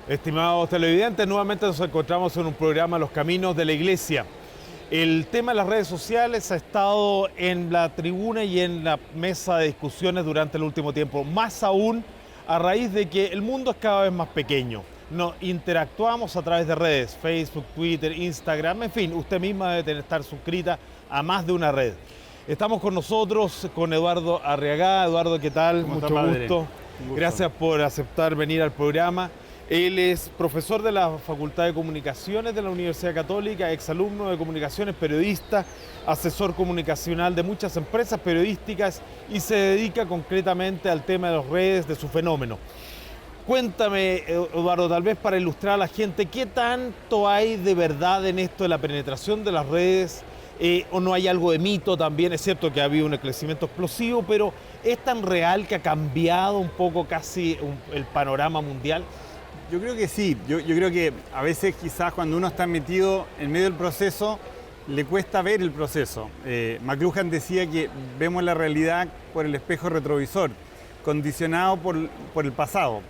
Estimados televidentes, nuevamente nos encontramos en un programa Los Caminos de la Iglesia. El tema de las redes sociales ha estado en la tribuna y en la mesa de discusiones durante el último tiempo, más aún a raíz de que el mundo es cada vez más pequeño. Nos interactuamos a través de redes, Facebook, Twitter, Instagram, en fin, usted misma debe estar suscrita a más de una red. Estamos con nosotros, con Eduardo Arriagada. Eduardo, ¿qué tal? Mucho gusto. Gracias por aceptar venir al programa. Él es profesor de la Facultad de Comunicaciones de la Universidad Católica, exalumno de Comunicaciones, periodista, asesor comunicacional de muchas empresas periodísticas y se dedica concretamente al tema de las redes, de su fenómeno. Cuéntame, Eduardo, tal vez para ilustrar a la gente, ¿qué tanto hay de verdad en esto de la penetración de las redes? ¿O no hay algo de mito también? Es cierto que ha habido un crecimiento explosivo, pero ¿es tan real que ha cambiado un poco casi el panorama mundial? Yo creo que sí, yo creo que a veces quizás cuando uno está metido en medio del proceso le cuesta ver el proceso. McLuhan decía que vemos la realidad por el espejo retrovisor, condicionado por el pasado.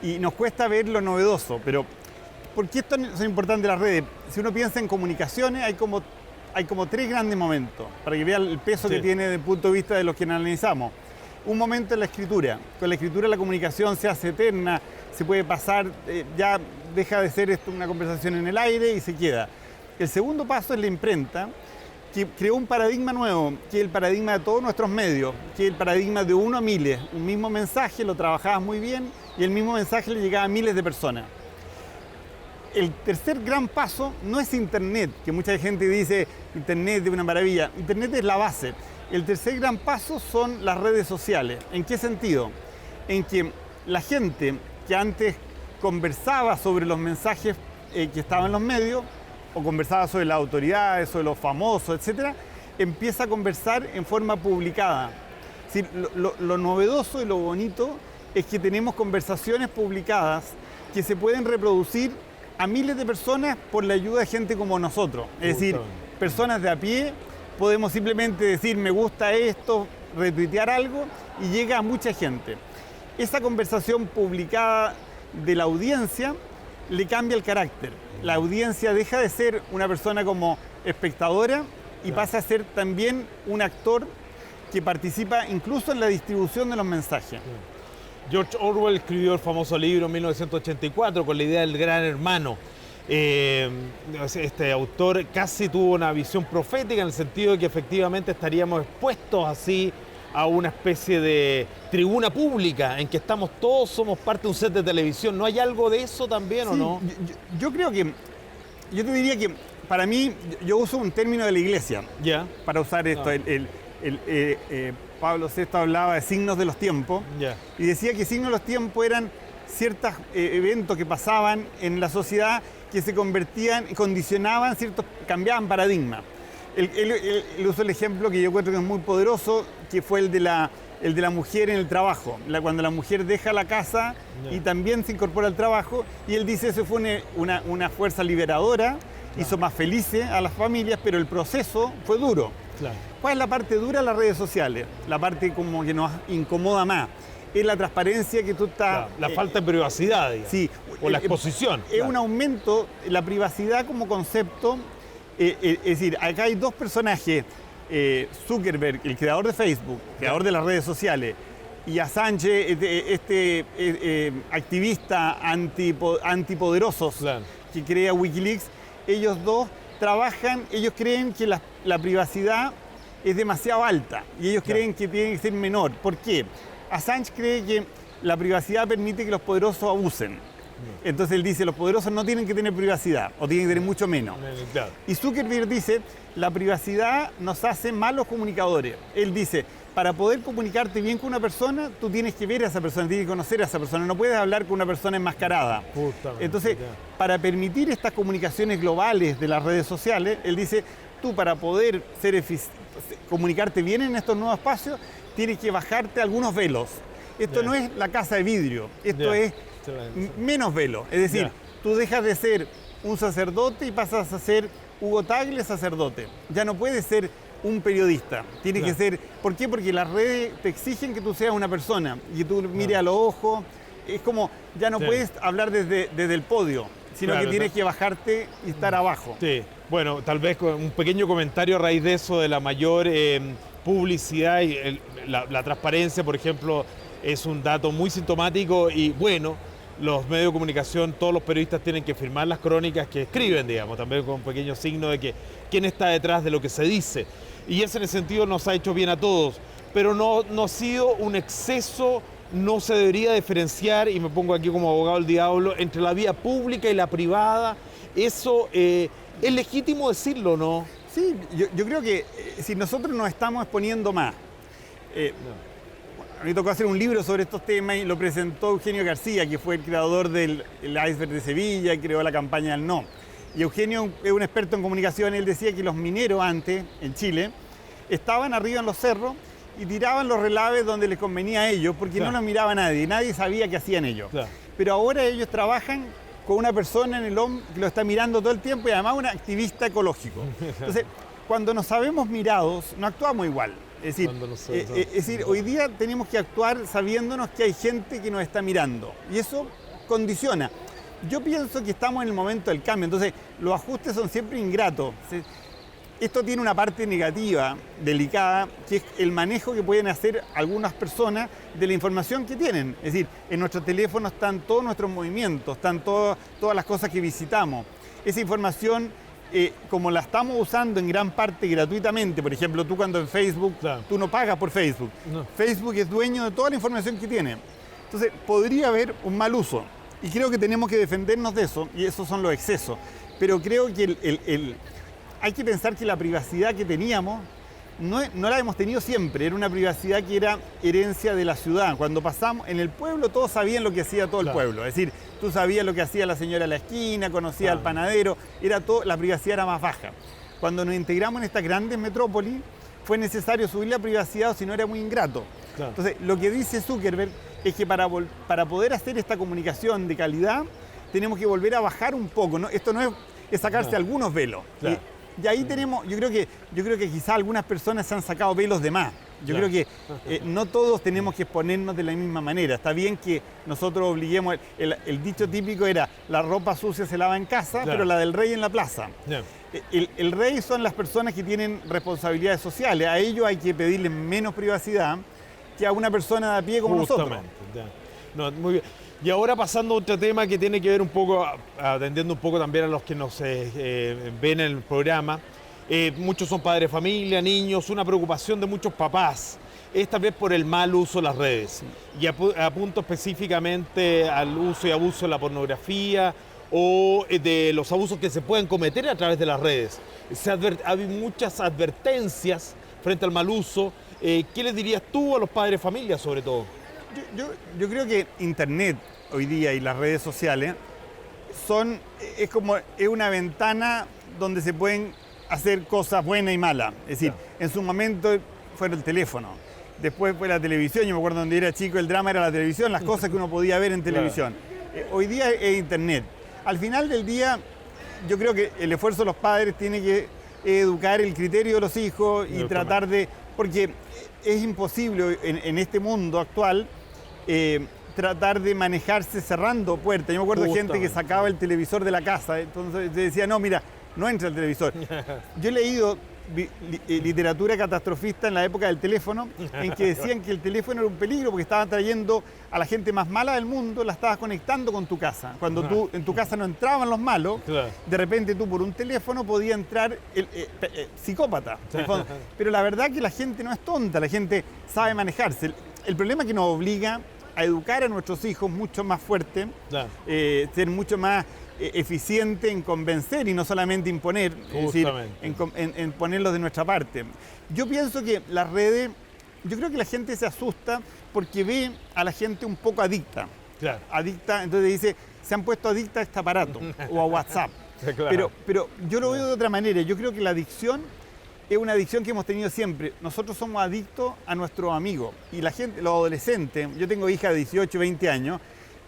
Y nos cuesta ver lo novedoso, pero ¿por qué esto es importante las redes? Si uno piensa en comunicaciones hay como tres grandes momentos, para que vean el peso que tiene desde el punto de vista de los que analizamos. Un momento es la escritura. Con la escritura la comunicación se hace eterna, se puede pasar, ya deja de ser esto una conversación en el aire y se queda. El segundo paso es la imprenta, que creó un paradigma nuevo, que es el paradigma de todos nuestros medios, que es el paradigma de uno a miles. Un mismo mensaje lo trabajabas muy bien y el mismo mensaje le llegaba a miles de personas. El tercer gran paso no es Internet, que mucha gente dice Internet es una maravilla. Internet es la base. El tercer gran paso son las redes sociales. ¿En qué sentido? En que la gente que antes conversaba sobre los mensajes que estaban en los medios, o conversaba sobre las autoridades, sobre los famosos, etc., empieza a conversar en forma publicada. Es decir, lo novedoso y lo bonito es que tenemos conversaciones publicadas que se pueden reproducir a miles de personas por la ayuda de gente como nosotros. Es decir, personas de a pie, podemos simplemente decir me gusta esto, retuitear algo y llega a mucha gente. Esa conversación publicada de la audiencia le cambia el carácter. La audiencia deja de ser una persona como espectadora y pasa a ser también un actor que participa incluso en la distribución de los mensajes. George Orwell escribió el famoso libro 1984 con la idea del gran hermano. Este autor casi tuvo una visión profética en el sentido de que efectivamente estaríamos expuestos así a una especie de tribuna pública en que estamos todos, somos parte de un set de televisión. ¿No hay algo de eso también o no? Yo creo que, yo te diría que para mí, yo uso un término de la iglesia para usar esto. Pablo VI hablaba de signos de los tiempos y decía que signos de los tiempos eran ciertos eventos que pasaban en la sociedad que se convertían, condicionaban, cambiaban paradigmas. Él usó el ejemplo que yo encuentro que es muy poderoso, que fue el de la mujer en el trabajo. Cuando la mujer deja la casa y también se incorpora al trabajo, y él dice eso fue una fuerza liberadora, hizo más felices a las familias, pero el proceso fue duro. ¿Cuál es la parte dura de las redes sociales? La parte como que nos incomoda más. Es la transparencia que tú estás... La falta de privacidad, digamos. Sí. O la exposición. Es un aumento, la privacidad como concepto. Es decir, acá hay dos personajes, Zuckerberg, el creador de Facebook, creador de las redes sociales, y Assange, activista antipoderosos que crea Wikileaks. Ellos dos trabajan, ellos creen que la privacidad es demasiado alta y ellos creen que tiene que ser menor. ¿Por qué? Assange cree que la privacidad permite que los poderosos abusen. Entonces él dice, los poderosos no tienen que tener privacidad, o tienen que tener mucho menos. Y Zuckerberg dice, la privacidad nos hace malos comunicadores. Él dice, para poder comunicarte bien con una persona, tú tienes que ver a esa persona, tienes que conocer a esa persona, no puedes hablar con una persona enmascarada. Entonces, para permitir estas comunicaciones globales de las redes sociales, él dice, tú para poder comunicarte bien en estos nuevos espacios, tienes que bajarte algunos velos. Esto no es la casa de vidrio, esto es menos velo. Es decir, tú dejas de ser un sacerdote y pasas a ser Hugo Tagle, sacerdote. Ya no puedes ser un periodista. Tiene que ser... ¿Por qué? Porque las redes te exigen que tú seas una persona y que tú mires a los ojos es como, ya no puedes hablar desde el podio, sino que tienes que bajarte y estar abajo. Sí, bueno, tal vez con un pequeño comentario a raíz de eso, de la mayor publicidad y la transparencia, por ejemplo, es un dato muy sintomático y bueno, los medios de comunicación, todos los periodistas tienen que firmar las crónicas que escriben, digamos, también con un pequeño signo de que quién está detrás de lo que se dice. Y eso en ese sentido nos ha hecho bien a todos, pero no ha sido un exceso, no se debería diferenciar, y me pongo aquí como abogado del diablo, entre la vía pública y la privada. Eso es legítimo decirlo, ¿no? Sí, yo creo que si nosotros nos estamos exponiendo más, a mí me tocó hacer un libro sobre estos temas y lo presentó Eugenio García, que fue el creador del iceberg de Sevilla y creó la campaña del no. Y Eugenio es un experto en comunicación, él decía que los mineros antes, en Chile, estaban arriba en los cerros y tiraban los relaves donde les convenía a ellos, porque no los miraba nadie sabía qué hacían ellos. Claro. Pero ahora ellos trabajan con una persona en el hombro que lo está mirando todo el tiempo y además un activista ecológico. Entonces, cuando nos sabemos mirados, no actuamos igual. Es decir, hoy día tenemos que actuar sabiéndonos que hay gente que nos está mirando y eso condiciona. Yo pienso que estamos en el momento del cambio, entonces los ajustes son siempre ingratos. Esto tiene una parte negativa, delicada, que es el manejo que pueden hacer algunas personas de la información que tienen. Es decir, en nuestro teléfono están todos nuestros movimientos, están todas las cosas que visitamos. Esa información, como la estamos usando en gran parte gratuitamente, por ejemplo, tú cuando en Facebook, tú no pagas por Facebook. No. Facebook es dueño de toda la información que tiene. Entonces, podría haber un mal uso. Y creo que tenemos que defendernos de eso, y esos son los excesos. Pero creo que hay que pensar que la privacidad que teníamos no la hemos tenido siempre. Era una privacidad que era herencia de la ciudad. Cuando pasamos en el pueblo, todos sabían lo que hacía todo el pueblo. Es decir, tú sabías lo que hacía la señora de la esquina, conocías al panadero, la privacidad era más baja. Cuando nos integramos en estas grandes metrópolis, fue necesario subir la privacidad o si no era muy ingrato. Claro. Entonces, lo que dice Zuckerberg es que para poder hacer esta comunicación de calidad, tenemos que volver a bajar un poco, ¿no? Esto no es sacarse algunos velos. Claro. Y ahí tenemos, yo creo que quizás algunas personas se han sacado velos de más. Yo creo que no todos tenemos que exponernos de la misma manera. Está bien que nosotros obliguemos, el dicho típico era, la ropa sucia se lava en casa, pero la del rey en la plaza. El rey son las personas que tienen responsabilidades sociales. A ellos hay que pedirles menos privacidad que a una persona de a pie como nosotros. No, muy bien. Y ahora pasando a otro tema que tiene que ver un poco, atendiendo un poco también a los que nos ven en el programa. Muchos son padres de familia, niños, una preocupación de muchos papás. Esta vez por el mal uso de las redes. Y apunto específicamente al uso y abuso de la pornografía o de los abusos que se pueden cometer a través de las redes. Hay muchas advertencias frente al mal uso. ¿Qué les dirías tú a los padres de familia sobre todo? Yo creo que Internet hoy día y las redes sociales es una ventana donde se pueden hacer cosas buenas y malas. Es decir, en su momento fue el teléfono, después fue la televisión. Yo me acuerdo cuando era chico el drama era la televisión, las cosas que uno podía ver en televisión. Hoy día es Internet. Al final del día, yo creo que el esfuerzo de los padres tiene que educar el criterio de los hijos y tratar de... Porque es imposible en este mundo actual tratar de manejarse cerrando puertas. Yo me acuerdo de gente que sacaba el televisor de la casa, entonces decía, no, mira, no entra el televisor. Yo he leído literatura catastrofista en la época del teléfono, en que decían que el teléfono era un peligro porque estaban trayendo a la gente más mala del mundo, la estabas conectando con tu casa. Cuando en tu casa no entraban los malos, de repente tú por un teléfono podía entrar el psicópata. Pero la verdad que la gente no es tonta, la gente sabe manejarse. El problema es que nos obliga a educar a nuestros hijos mucho más fuerte, ser mucho más eficiente en convencer y no solamente imponer, es decir, en ponerlos de nuestra parte. Yo pienso que las redes, yo creo que la gente se asusta porque ve a la gente un poco adicta. Adicta, entonces dice, se han puesto adicta a este aparato o a WhatsApp. Pero yo lo veo de otra manera. Yo creo que la adicción es una adicción que hemos tenido siempre. Nosotros somos adictos a nuestros amigos. Y la gente, los adolescentes, yo tengo hijas de 18, 20 años,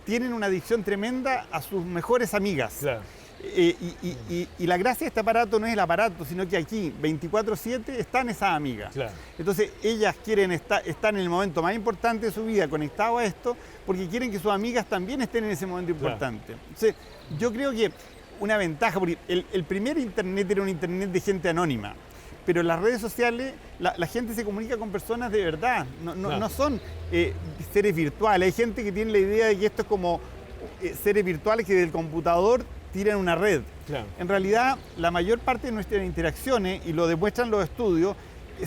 tienen una adicción tremenda a sus mejores amigas. Y la gracia de este aparato no es el aparato, sino que aquí, 24/7, están esas amigas. Claro. Entonces, ellas quieren estar en el momento más importante de su vida conectado a esto, porque quieren que sus amigas también estén en ese momento importante. Claro. Entonces, yo creo que una ventaja, porque el primer Internet era un Internet de gente anónima, pero en las redes sociales la gente se comunica con personas de verdad, no son seres virtuales. Hay gente que tiene la idea de que esto es como seres virtuales que del computador tiran una red. Claro. En realidad, la mayor parte de nuestras interacciones, y lo demuestran los estudios,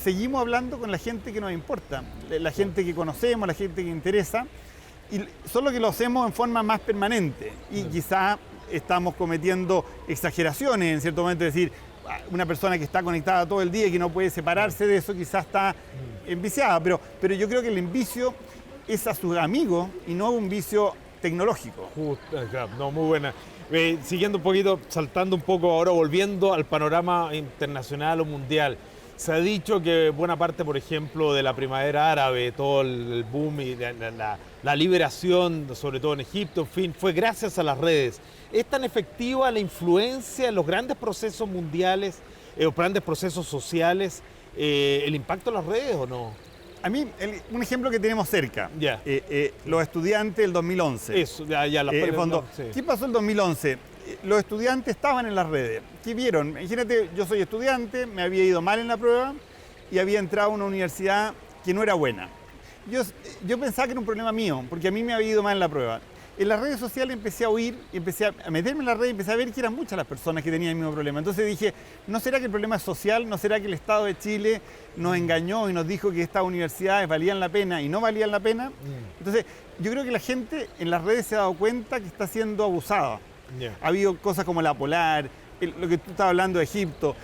seguimos hablando con la gente que nos importa, la gente que conocemos, la gente que interesa, y solo que lo hacemos en forma más permanente. Y quizá estamos cometiendo exageraciones en cierto momento, es decir, una persona que está conectada todo el día y que no puede separarse de eso, quizás está enviciada, pero yo creo que el envicio es a sus amigos y no un vicio tecnológico. Claro, no, muy buena. Siguiendo un poquito, saltando un poco ahora, volviendo al panorama internacional o mundial. Se ha dicho que buena parte, por ejemplo, de la primavera árabe, todo el boom y la liberación, sobre todo en Egipto, en fin, fue gracias a las redes. ¿Es tan efectiva la influencia en los grandes procesos mundiales o grandes procesos sociales, el impacto de las redes o no? A mí, un ejemplo que tenemos cerca, Ya. Los estudiantes del 2011. Eso, ya Fondo. sí. ¿Qué pasó el 2011? Los estudiantes estaban en las redes. ¿Qué vieron? Imagínate, yo soy estudiante, me había ido mal en la prueba y había entrado a una universidad que no era buena. Yo pensaba que era un problema mío, porque a mí me había ido mal en la prueba. En las redes sociales empecé a oír, empecé a meterme en la red y empecé a ver que eran muchas las personas que tenían el mismo problema. Entonces dije, ¿no será que el problema es social? ¿No será que el Estado de Chile nos engañó y nos dijo que estas universidades valían la pena y no valían la pena? Entonces, yo creo que la gente en las redes se ha dado cuenta que está siendo abusada. Yeah. Ha habido cosas como la Polar, lo que tú estabas hablando de Egipto.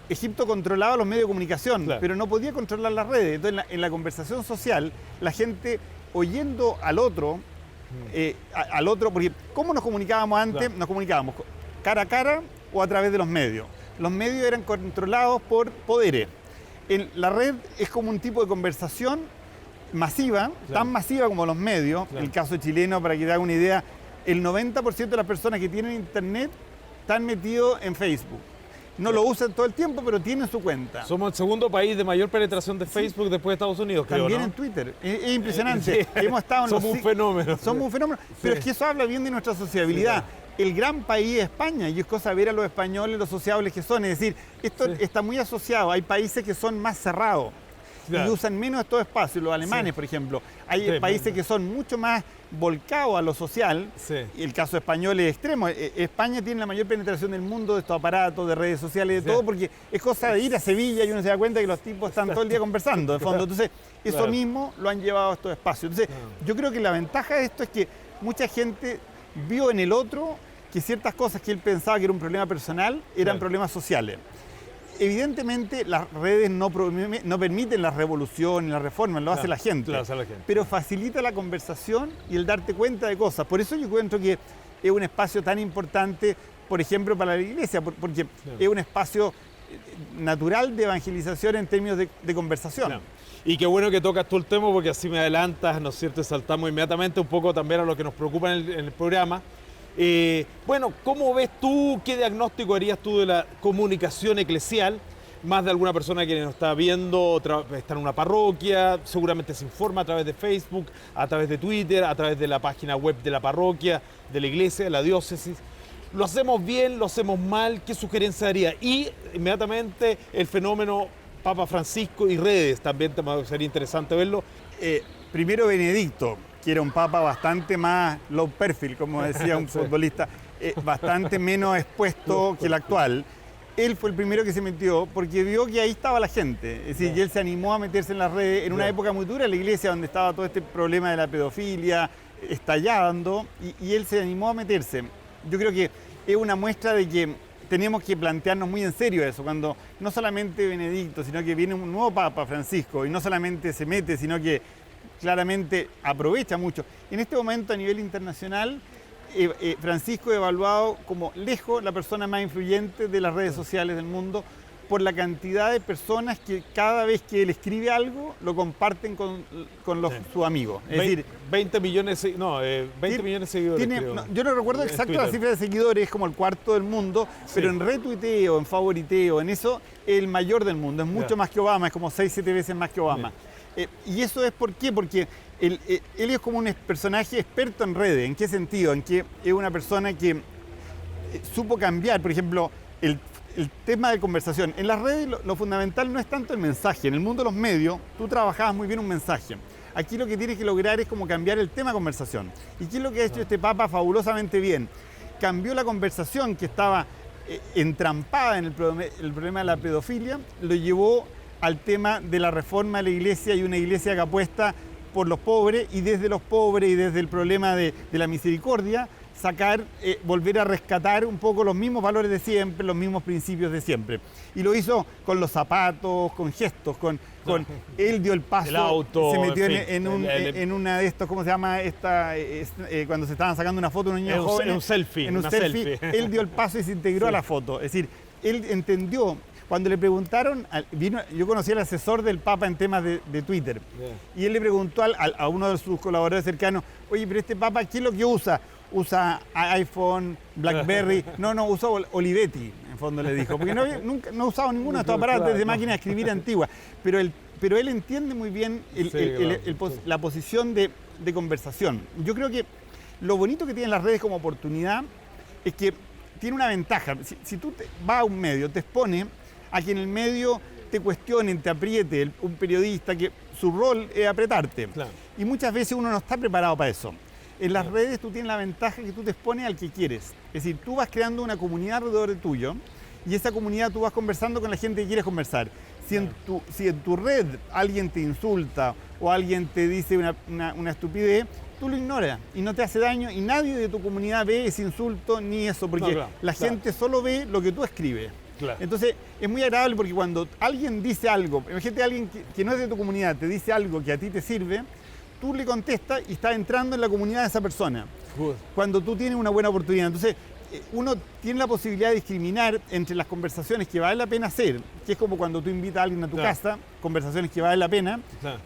Egipto controlaba los medios de comunicación, claro, pero no podía controlar las redes. Entonces, en la conversación social, la gente oyendo al otro, porque ¿cómo nos comunicábamos antes? Claro. Nos comunicábamos cara a cara o a través de los medios. Los medios eran controlados por poderes. La red es como un tipo de conversación masiva, claro, tan masiva como los medios. Claro. El caso chileno, para que te haga una idea, el 90% de las personas que tienen internet están metidos en Facebook. No lo usan todo el tiempo, pero tienen su cuenta. Somos el segundo país de mayor penetración de Facebook, sí, después de Estados Unidos, creo, también, ¿no? En Twitter. Es impresionante. Sí. Hemos estado en somos un fenómeno. Somos un fenómeno. Pero sí, es que eso habla bien de nuestra sociabilidad. Sí. El gran país es España, y es cosa ver a los españoles lo sociables que son. Es decir, esto sí, está muy asociado. Hay países que son más cerrados, claro, y usan menos estos espacios. Los alemanes, sí, por ejemplo. Hay países que son mucho más volcados a lo social. Sí. Y el caso español es extremo. España tiene la mayor penetración del mundo de estos aparatos, de redes sociales, de todo, porque es cosa de ir a Sevilla y uno se da cuenta que los tipos están todo el día conversando, de fondo. Entonces, eso claro, mismo lo han llevado a estos espacios. Entonces, yo creo que la ventaja de esto es que mucha gente vio en el otro que ciertas cosas que él pensaba que era un problema personal eran problemas sociales. Evidentemente las redes no permiten la revolución, la reforma, lo hace la gente, pero facilita la conversación y el darte cuenta de cosas. Por eso yo encuentro que es un espacio tan importante, por ejemplo, para la iglesia, porque es un espacio natural de evangelización en términos de conversación. Y qué bueno que tocas tú el tema, porque así me adelantas, ¿no es cierto? Saltamos inmediatamente un poco también a lo que nos preocupa en el programa. Bueno, ¿cómo ves tú, qué diagnóstico harías tú de la comunicación eclesial? Más de alguna persona que nos está viendo, está en una parroquia, seguramente se informa a través de Facebook, a través de Twitter, a través de la página web de la parroquia, de la iglesia, de la diócesis. ¿Lo hacemos bien, lo hacemos mal? ¿Qué sugerencia daría? Y inmediatamente el fenómeno Papa Francisco y redes, también sería interesante verlo. Primero Benedicto, que era un papa bastante más low profile, como decía un futbolista, bastante menos expuesto que el actual. Él fue el primero que se metió porque vio que ahí estaba la gente. Es decir, y él se animó a meterse en las redes en una época muy dura en la iglesia, donde estaba todo este problema de la pedofilia estallando, y él se animó a meterse. Yo creo que es una muestra de que tenemos que plantearnos muy en serio eso, cuando no solamente Benedicto, sino que viene un nuevo Papa, Francisco, y no solamente se mete, sino que claramente aprovecha mucho. En este momento, a nivel internacional, Francisco es evaluado como lejos la persona más influyente de las redes sociales del mundo, por la cantidad de personas que cada vez que él escribe algo, lo comparten con sus amigos. Es decir, 20 millones, 20 millones de seguidores. Yo no recuerdo exacto la cifra de seguidores, es como el cuarto del mundo, pero en retuiteo, en favoriteo, en eso, es el mayor del mundo. Es mucho más que Obama, es como 6-7 veces más que Obama. Y eso es ¿por qué? Porque él es como un personaje experto en redes. ¿En qué sentido? En que es una persona que supo cambiar, por ejemplo, el tema de conversación. En las redes lo fundamental no es tanto el mensaje. En el mundo de los medios, tú trabajabas muy bien un mensaje. Aquí lo que tienes que lograr es como cambiar el tema de conversación. ¿Y qué es lo que ha hecho este Papa fabulosamente bien? Cambió la conversación que estaba entrampada en el problema de la pedofilia, lo llevó al tema de la reforma de la iglesia y una iglesia que apuesta por los pobres y desde los pobres y desde el problema de la misericordia, volver a rescatar un poco los mismos valores de siempre, los mismos principios de siempre. Y lo hizo con los zapatos, con gestos, él dio el paso, el auto, se metió en una de estos, ¿cómo se llama? Cuando se estaban sacando una foto de unos niños jóvenes. En un selfie. En un selfie. Él dio el paso y se integró a la foto. Es decir, él entendió. Cuando le preguntaron, yo conocí al asesor del Papa en temas de Twitter, y él le preguntó a uno de sus colaboradores cercanos, oye, pero este Papa, ¿qué es lo que usa? ¿Usa iPhone, BlackBerry? No, usa Olivetti, en fondo le dijo, porque nunca ha usado ninguno de estos aparatos de máquina de escribir antigua, pero él entiende muy bien la posición de conversación. Yo creo que lo bonito que tienen las redes como oportunidad es que tiene una ventaja. Si tú vas a un medio, te expone a que en el medio te cuestionen, te apriete un periodista que su rol es apretarte. Claro. Y muchas veces uno no está preparado para eso. En las redes tú tienes la ventaja que tú te expones al que quieres. Es decir, tú vas creando una comunidad alrededor de tuyo y esa comunidad tú vas conversando con la gente que quieres conversar. Si en tu red alguien te insulta o alguien te dice una estupidez, tú lo ignoras y no te hace daño y nadie de tu comunidad ve ese insulto ni eso, porque la gente solo ve lo que tú escribes. Claro. Entonces es muy agradable porque cuando alguien dice algo, imagínate a alguien que no es de tu comunidad, te dice algo que a ti te sirve, tú le contestas y estás entrando en la comunidad de esa persona. Cuando tú tienes una buena oportunidad. Entonces uno tiene la posibilidad de discriminar entre las conversaciones que vale la pena hacer, que es como cuando tú invitas a alguien a tu casa, conversaciones que vale la pena,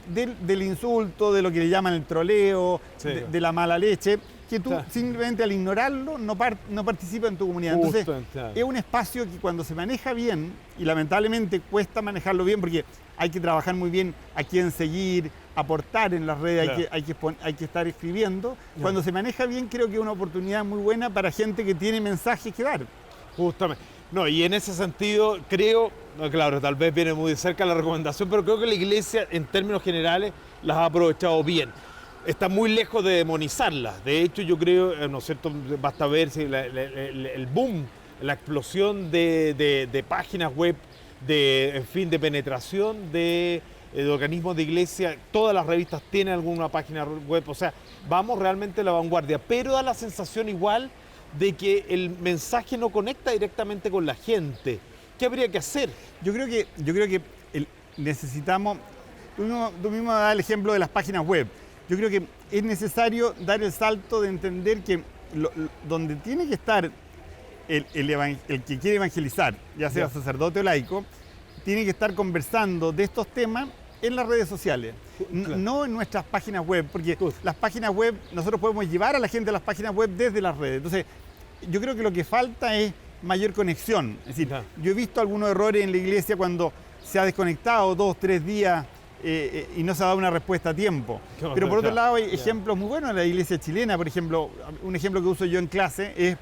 del insulto, de lo que le llaman el troleo, de la mala leche, que tú simplemente al ignorarlo no participas en tu comunidad. Entonces es un espacio que cuando se maneja bien, y lamentablemente cuesta manejarlo bien porque hay que trabajar muy bien a quién seguir, aportar en las redes, hay que estar escribiendo. Cuando se maneja bien creo que es una oportunidad muy buena para gente que tiene mensajes que dar. Justamente. No, y en ese sentido creo, claro, tal vez viene muy de cerca la recomendación, pero creo que la Iglesia en términos generales las ha aprovechado bien. Está muy lejos de demonizarlas. De hecho, yo creo, ¿no es cierto? Basta ver si el boom, la explosión de páginas web, de penetración de organismos de iglesia. Todas las revistas tienen alguna página web. O sea, vamos realmente a la vanguardia. Pero da la sensación igual de que el mensaje no conecta directamente con la gente. ¿Qué habría que hacer? Yo creo que necesitamos... Tú mismo das el ejemplo de las páginas web. Yo creo que es necesario dar el salto de entender que donde tiene que estar el que quiere evangelizar, ya sea sacerdote o laico, tiene que estar conversando de estos temas en las redes sociales, no en nuestras páginas web, porque las páginas web, nosotros podemos llevar a la gente a las páginas web desde las redes. Entonces, yo creo que lo que falta es mayor conexión. Es decir, yo he visto algunos errores en la iglesia cuando se ha desconectado 2 o 3 días y no se ha dado una respuesta a tiempo. Pero por otro lado hay ejemplos muy buenos en la iglesia chilena. Por ejemplo, un ejemplo que uso yo en clase es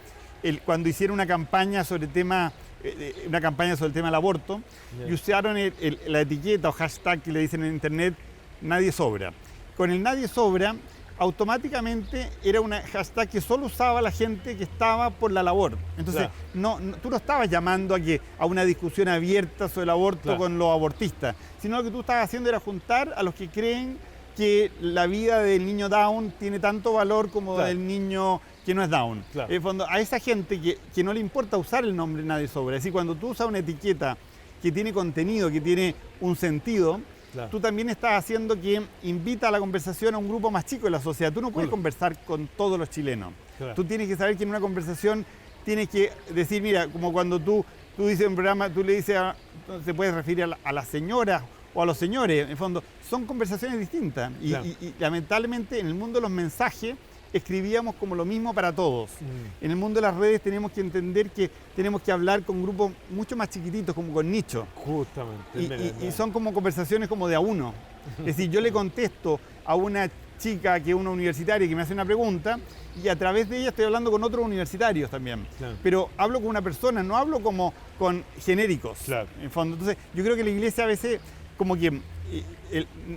cuando hicieron una campaña sobre el tema del aborto y usaron la etiqueta o hashtag que le dicen en internet, nadie sobra. Con el nadie sobra, automáticamente era una hashtag que solo usaba la gente que estaba por la labor. Entonces, tú no estabas llamando a una discusión abierta sobre el aborto con los abortistas, sino lo que tú estabas haciendo era juntar a los que creen que la vida del niño Down tiene tanto valor como del niño que no es Down. En el fondo, a esa gente que no le importa usar el nombre nadie sobra. Es decir, cuando tú usas una etiqueta que tiene contenido, que tiene un sentido, tú también estás haciendo que invita a la conversación a un grupo más chico de la sociedad. Tú no puedes conversar con todos los chilenos. Tú tienes que saber que en una conversación tienes que decir, mira, como cuando tú tú dices en un programa, tú le dices, se puede referir a la señora o a los señores, en el fondo, son conversaciones distintas. Claro. Y lamentablemente en el mundo de los mensajes escribíamos como lo mismo para todos. En el mundo de las redes tenemos que entender que tenemos que hablar con grupos mucho más chiquititos, como con nicho. Justamente. Y son como conversaciones como de a uno. Es decir, yo le contesto a una chica que es una universitaria que me hace una pregunta y a través de ella estoy hablando con otros universitarios también. Claro. Pero hablo con una persona, no hablo como con genéricos. Claro. En fondo. Entonces, yo creo que la iglesia a veces como que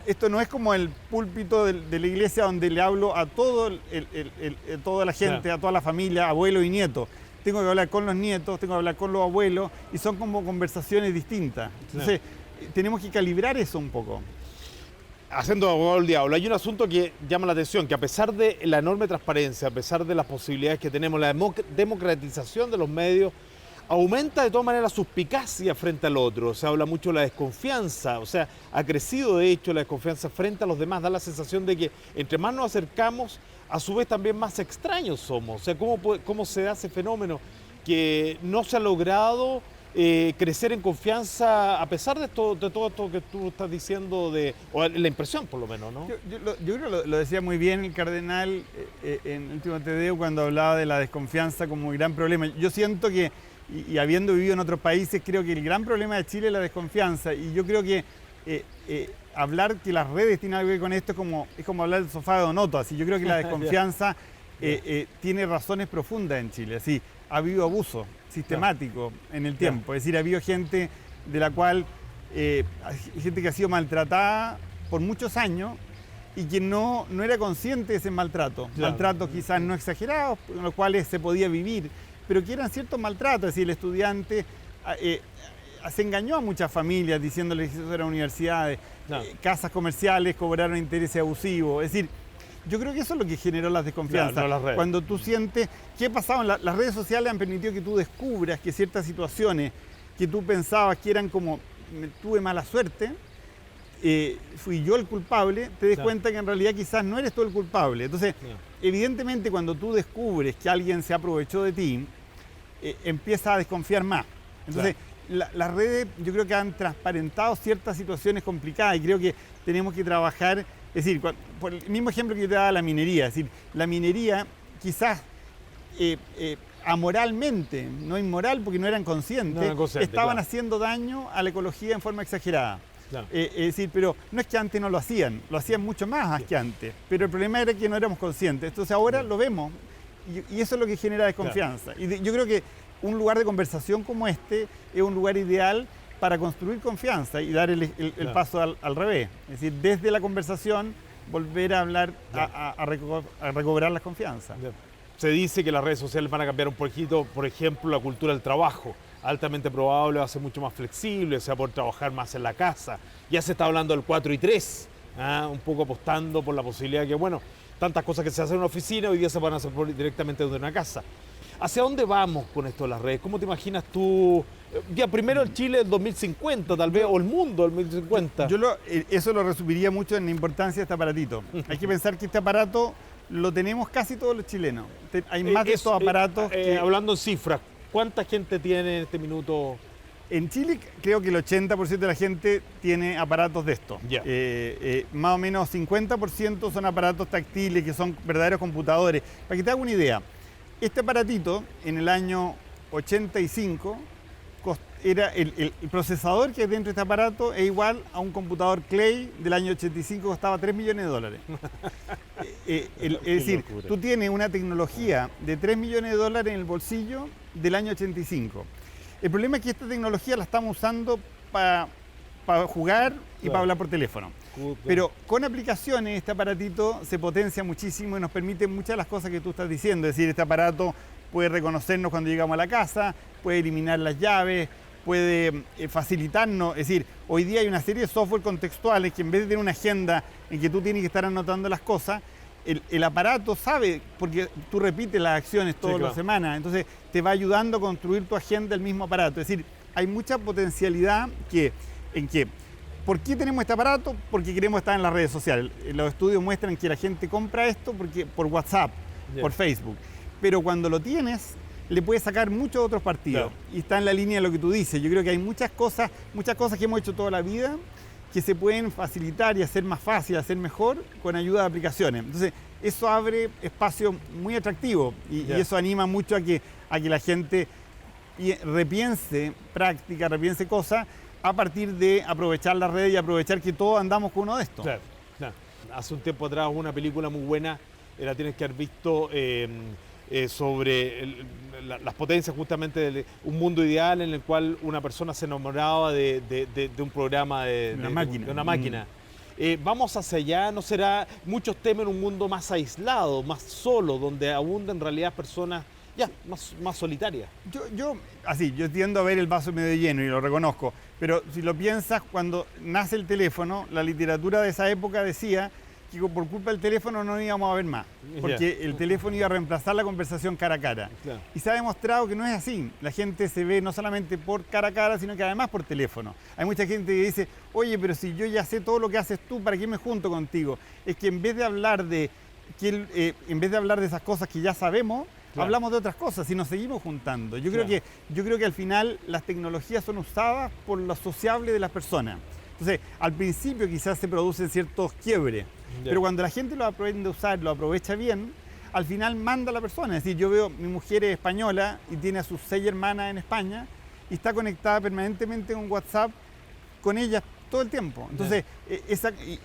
esto no es como el púlpito de la iglesia donde le hablo a toda la gente, Claro. a toda la familia, abuelos y nietos. Tengo que hablar con los nietos, tengo que hablar con los abuelos y son como conversaciones distintas. Entonces, tenemos que calibrar eso un poco. Haciendo abogado del diablo, hay un asunto que llama la atención, que a pesar de la enorme transparencia, a pesar de las posibilidades que tenemos, la democratización de los medios, aumenta de todas maneras la suspicacia frente al otro. Se habla mucho de la desconfianza, o sea, ha crecido de hecho la desconfianza frente a los demás. Da la sensación de que entre más nos acercamos, a su vez también más extraños somos. O sea, ¿cómo se da ese fenómeno que no se ha logrado crecer en confianza a pesar de todo esto que tú estás diciendo, o la impresión por lo menos, ¿no? Yo creo que lo decía muy bien el cardenal en el último Te cuando hablaba de la desconfianza como un gran problema. Yo siento que, y habiendo vivido en otros países, creo que el gran problema de Chile es la desconfianza. Y yo creo que hablar que las redes tienen algo que ver con esto es como hablar del sofá de Donoto. Así, yo creo que la desconfianza tiene razones profundas en Chile. Así, ha habido abuso sistemático en el tiempo. Es decir, ha habido gente de la cual, gente que ha sido maltratada por muchos años y que no era consciente de ese maltrato. Claro. Maltratos quizás no exagerados, con los cuales se podía vivir, pero que eran ciertos maltratos. Es decir, el estudiante se engañó a muchas familias diciéndoles que eso eran universidades, Claro. Casas comerciales cobraron intereses abusivos. Es decir, yo creo que eso es lo que generó las desconfianzas. Claro, no las redes. Cuando tú sientes, ¿qué ha pasado? Las redes sociales han permitido que tú descubras que ciertas situaciones que tú pensabas que eran como, tuve mala suerte, fui yo el culpable, te des Claro. cuenta que en realidad quizás no eres tú el culpable. Entonces, Claro. evidentemente cuando tú descubres que alguien se aprovechó de ti, empiezas a desconfiar más. Entonces, las redes yo creo que han transparentado ciertas situaciones complicadas y creo que tenemos que trabajar, es decir, por el mismo ejemplo que yo te daba de la minería, es decir, la minería quizás amoralmente, no inmoral porque no eran conscientes, No eran conscientes, estaban claro. haciendo daño a la ecología en forma exagerada. Claro. Es decir, pero no es que antes no lo hacían mucho más que antes, pero el problema era que no éramos conscientes. Entonces ahora lo vemos y eso es lo que genera desconfianza. Y yo creo que un lugar de conversación como este es un lugar ideal para construir confianza y dar el Claro. paso al revés. Es decir, desde la conversación volver a hablar, a recobrar la confianza. Se dice que las redes sociales van a cambiar un poquito, por ejemplo, la cultura del trabajo. Altamente probable, va a ser mucho más flexible, se va a poder trabajar más en la casa. Ya se está hablando del 4 y 3, un poco apostando por la posibilidad de que, bueno, tantas cosas que se hacen en una oficina hoy día se van a hacer directamente desde una casa. ¿Hacia dónde vamos con esto de las redes? ¿Cómo te imaginas tú? Ya primero el Chile del 2050, tal vez, o el mundo del 2050. Eso lo resumiría mucho en la importancia de este aparatito. Hay que pensar que este aparato lo tenemos casi todos los chilenos. Hay más de estos aparatos hablando en cifras, ¿cuánta gente tiene en este minuto? En Chile creo que el 80% de la gente tiene aparatos de estos. Ya. Más o menos 50% son aparatos táctiles, que son verdaderos computadores. Para que te haga una idea, este aparatito en el año 85 era el procesador que hay dentro de este aparato es igual a un computador Clay del año 85, costaba $3 millones. Es decir, locura. tú tienes una tecnología de $3 millones en el bolsillo del año 85. El problema es que esta tecnología la estamos usando para jugar y Claro. para hablar por teléfono. Pero con aplicaciones este aparatito se potencia muchísimo y nos permite muchas de las cosas que tú estás diciendo. Es decir, este aparato puede reconocernos cuando llegamos a la casa, puede eliminar las llaves, puede facilitarnos. Es decir, hoy día hay una serie de software contextuales que en vez de tener una agenda en que tú tienes que estar anotando las cosas, el aparato sabe, porque tú repites las acciones todas claro. las semanas, entonces te va ayudando a construir tu agenda el mismo aparato. Es decir, hay mucha potencialidad en que ¿por qué tenemos este aparato? Porque queremos estar en las redes sociales. Los estudios muestran que la gente compra esto por WhatsApp, Yeah. por Facebook. Pero cuando lo tienes, le puede sacar muchos otros partidos. Claro. Y está en la línea de lo que tú dices. Yo creo que hay muchas cosas que hemos hecho toda la vida que se pueden facilitar y hacer más fácil, hacer mejor con ayuda de aplicaciones. Entonces, eso abre espacio muy atractivo y eso anima mucho a que la gente repiense práctica, repiense cosas a partir de aprovechar la red y aprovechar que todos andamos con uno de estos. Claro, claro. Hace un tiempo atrás hubo una película muy buena, la tienes que haber visto, sobre las potencias justamente de un mundo ideal en el cual una persona se enamoraba de un programa de una máquina. Vamos hacia allá, ¿no será? Muchos temen un mundo más aislado, más solo, donde abundan en realidad personas más solitarias. Yo tiendo a ver el vaso medio lleno y lo reconozco, pero si lo piensas, cuando nace el teléfono, la literatura de esa época decía que por culpa del teléfono no íbamos a ver más, porque el teléfono iba a reemplazar la conversación cara a cara. Claro. Y se ha demostrado que no es así. La gente se ve no solamente por cara a cara, sino que además por teléfono. Hay mucha gente que dice, oye, pero si yo ya sé todo lo que haces tú, ¿para qué me junto contigo? Es que en vez de hablar de esas cosas que ya sabemos, claro, hablamos de otras cosas y nos seguimos juntando. Yo creo que al final las tecnologías son usadas por lo sociable de las personas. Entonces, al principio quizás se producen ciertos quiebres, pero cuando la gente lo aprende a usar, lo aprovecha bien, al final manda a la persona. Es decir, yo veo, mi mujer es española y tiene a sus 6 hermanas en España y está conectada permanentemente en WhatsApp con ellas todo el tiempo. Entonces,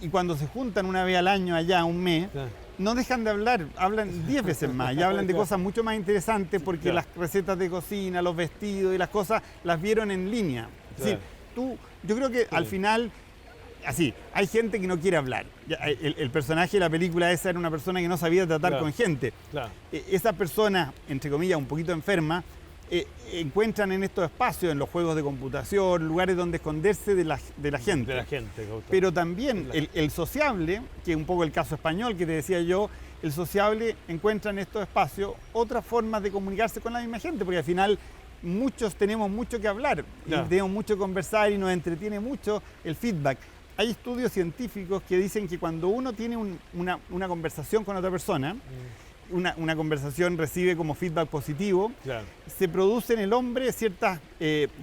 y cuando se juntan una vez al año allá, un mes, no dejan de hablar, hablan 10 veces más y hablan de cosas mucho más interesantes porque las recetas de cocina, los vestidos y las cosas las vieron en línea. Es decir, yo creo que al final, así, hay gente que no quiere hablar. El personaje de la película esa era una persona que no sabía tratar con gente. Claro. Esas personas, entre comillas, un poquito enfermas, encuentran en estos espacios, en los juegos de computación, lugares donde esconderse de la gente. Pero también el sociable, que es un poco el caso español que te decía yo, el sociable encuentra en estos espacios otras formas de comunicarse con la misma gente, porque al final muchos tenemos mucho que hablar, y tenemos mucho que conversar y nos entretiene mucho el feedback. Hay estudios científicos que dicen que cuando uno tiene una conversación con otra persona, una conversación recibe como feedback positivo, se produce en el hombre ciertas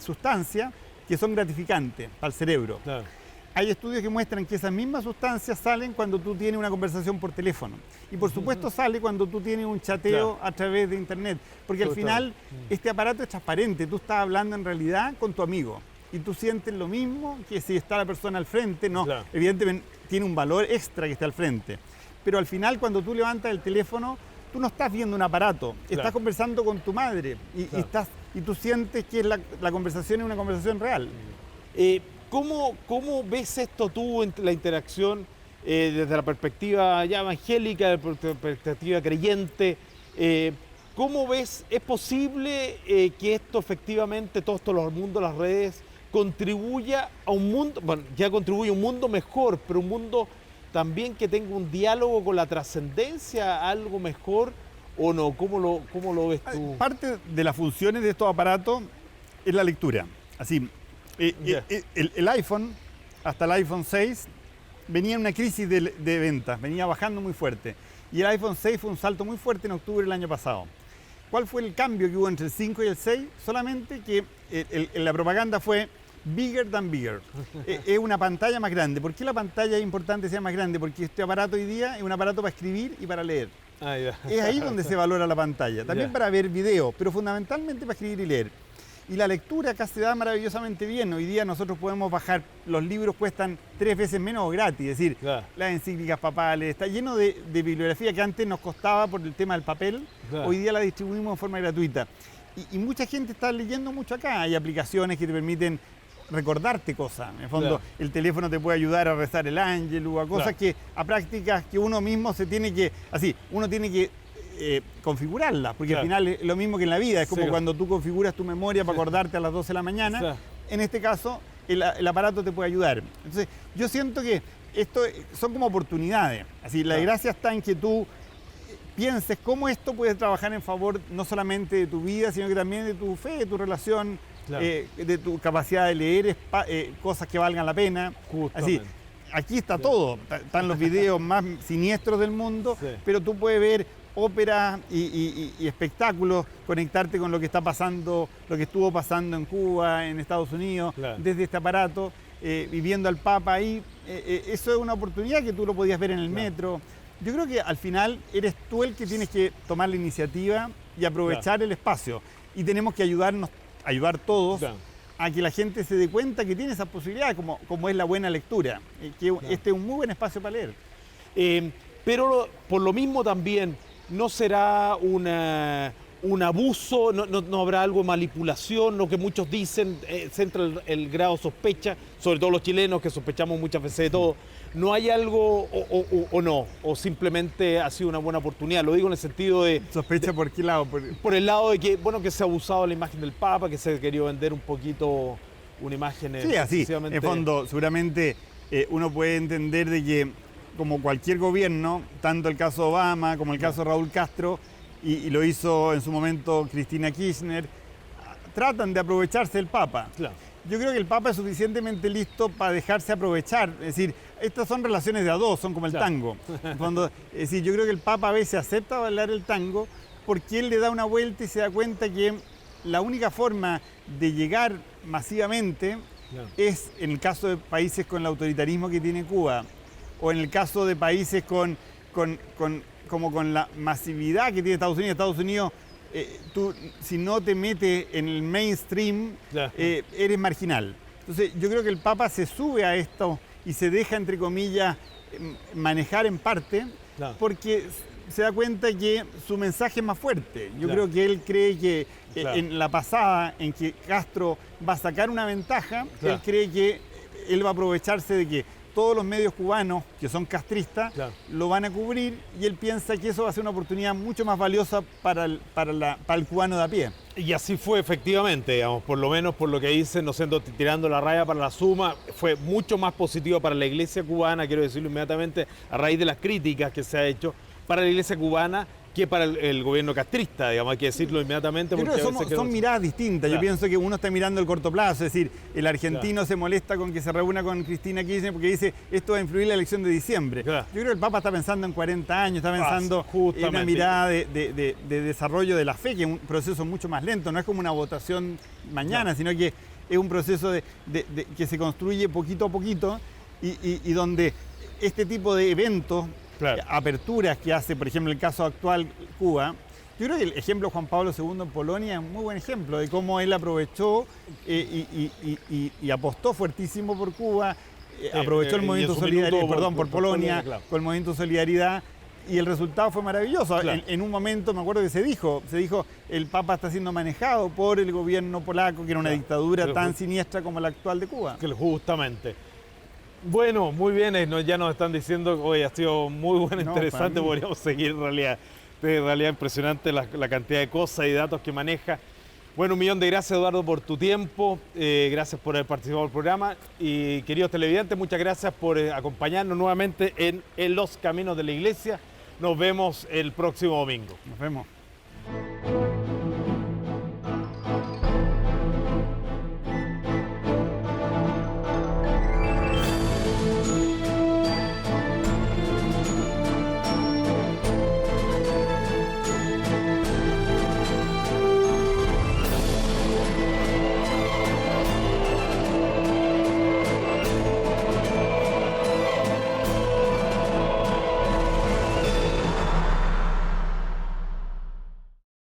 sustancias que son gratificantes para el cerebro. Hay estudios que muestran que esas mismas sustancias salen cuando tú tienes una conversación por teléfono. Y por supuesto sale cuando tú tienes un chateo a través de internet. Porque al final este aparato es transparente. Tú estás hablando en realidad con tu amigo. Y tú sientes lo mismo que si está la persona al frente. No, evidentemente tiene un valor extra que esté al frente. Pero al final cuando tú levantas el teléfono, tú no estás viendo un aparato. Estás conversando con tu madre. Y tú sientes que la conversación es una conversación real. ¿Cómo ves esto tú, la interacción desde la perspectiva ya evangélica, desde la perspectiva creyente? ¿Cómo ves, es posible que esto efectivamente, todo esto, los mundos, las redes, contribuya a un mundo, bueno, ya contribuye a un mundo mejor, pero un mundo también que tenga un diálogo con la trascendencia, algo mejor, o no? ¿Cómo lo ves tú? Parte de las funciones de estos aparatos es la lectura. Así, el iPhone, hasta el iPhone 6, venía en una crisis de ventas, venía bajando muy fuerte. Y el iPhone 6 fue un salto muy fuerte en octubre del año pasado. ¿Cuál fue el cambio que hubo entre el 5 y el 6? Solamente que la propaganda fue bigger than bigger. Es una pantalla más grande. ¿Por qué la pantalla es importante que sea más grande? Porque este aparato hoy día es un aparato para escribir y para leer. Es ahí donde se valora la pantalla. También para ver video, pero fundamentalmente para escribir y leer. Y la lectura acá se da maravillosamente bien. Hoy día nosotros podemos bajar, los libros cuestan 3 veces menos o gratis, es decir, las encíclicas papales, está lleno de bibliografía que antes nos costaba por el tema del papel, hoy día la distribuimos de forma gratuita. Y mucha gente está leyendo mucho acá, hay aplicaciones que te permiten recordarte cosas. En el fondo, el teléfono te puede ayudar a rezar el ángel o a cosas a prácticas que uno mismo uno tiene que configurarla, porque al final es lo mismo que en la vida, es como cuando tú configuras tu memoria para acordarte a las 12 de la mañana, en este caso el aparato te puede ayudar. Entonces yo siento que esto son como oportunidades, la gracia está en que tú pienses cómo esto puede trabajar en favor no solamente de tu vida, sino que también de tu fe, de tu relación, de tu capacidad de leer cosas que valgan la pena. Aquí está todo, están los videos más siniestros del mundo, pero tú puedes ver ópera y espectáculos, conectarte con lo que está pasando, lo que estuvo pasando en Cuba, en Estados Unidos, Claro. desde este aparato, viviendo al Papa ahí. Eso es una oportunidad que tú lo podías ver en el metro. Yo creo que al final eres tú el que tienes que tomar la iniciativa y aprovechar el espacio. Y tenemos que ayudar todos a que la gente se dé cuenta que tiene esas posibilidades, como es la buena lectura, que este es un muy buen espacio para leer. Pero por lo mismo también, ¿no será un abuso? ¿No habrá algo de manipulación? Lo que muchos dicen, centra el grado de sospecha, sobre todo los chilenos que sospechamos muchas veces de todo. ¿No hay algo o no? ¿O simplemente ha sido una buena oportunidad? Lo digo en el sentido de... ¿Sospecha por qué lado? Por el lado de que, bueno, que se ha abusado de la imagen del Papa, que se ha querido vender un poquito una imagen... Sí, así. En fondo, seguramente uno puede entender de que, como cualquier gobierno, tanto el caso Obama como el caso Raúl Castro, y lo hizo en su momento Cristina Kirchner, tratan de aprovecharse del Papa. Claro. Yo creo que el Papa es suficientemente listo para dejarse aprovechar. Es decir, estas son relaciones de a dos, son como el tango. En fondo, es decir, yo creo que el Papa a veces acepta bailar el tango porque él le da una vuelta y se da cuenta que la única forma de llegar masivamente es, en el caso de países con el autoritarismo que tiene Cuba, o en el caso de países con la masividad que tiene Estados Unidos. Estados Unidos, tú, si no te metes en el mainstream, eres marginal. Entonces, yo creo que el Papa se sube a esto y se deja, entre comillas, manejar en parte, porque se da cuenta que su mensaje es más fuerte. Yo creo que él cree que en la pasada, en que Castro va a sacar una ventaja, él cree que él va a aprovecharse de que todos los medios cubanos que son castristas lo van a cubrir, y él piensa que eso va a ser una oportunidad mucho más valiosa para el cubano de a pie. Y así fue efectivamente, digamos, por lo menos por lo que dicen, no siendo tirando la raya para la suma, fue mucho más positivo para la iglesia cubana, quiero decirlo inmediatamente, a raíz de las críticas que se ha hecho para la iglesia cubana, que para el gobierno castrista, digamos, hay que decirlo inmediatamente. Yo creo que son miradas distintas. Yo pienso que uno está mirando el corto plazo, es decir, el argentino se molesta con que se reúna con Cristina Kirchner porque dice esto va a influir en la elección de diciembre. Yo creo que el Papa está pensando en 40 años, está pensando en una mirada de desarrollo de la fe, que es un proceso mucho más lento, no es como una votación mañana, sino que es un proceso que se construye poquito a poquito y donde este tipo de eventos, aperturas que hace, por ejemplo, el caso actual Cuba. Yo creo que el ejemplo de Juan Pablo II en Polonia es un muy buen ejemplo de cómo él aprovechó y apostó fuertísimo por Cuba, aprovechó el movimiento solidario, por Polonia, con el movimiento Solidaridad, y el resultado fue maravilloso. En un momento me acuerdo que se dijo, el Papa está siendo manejado por el gobierno polaco, que era una dictadura tan siniestra como la actual de Cuba. Justamente. Bueno, muy bien, ya nos están diciendo que hoy ha sido muy bueno, interesante, podríamos seguir en realidad. De realidad impresionante la cantidad de cosas y datos que maneja. Bueno, un millón de gracias, Eduardo, por tu tiempo, gracias por haber participado en el programa, y queridos televidentes, muchas gracias por acompañarnos nuevamente en Los Caminos de la Iglesia. Nos vemos el próximo domingo. Nos vemos.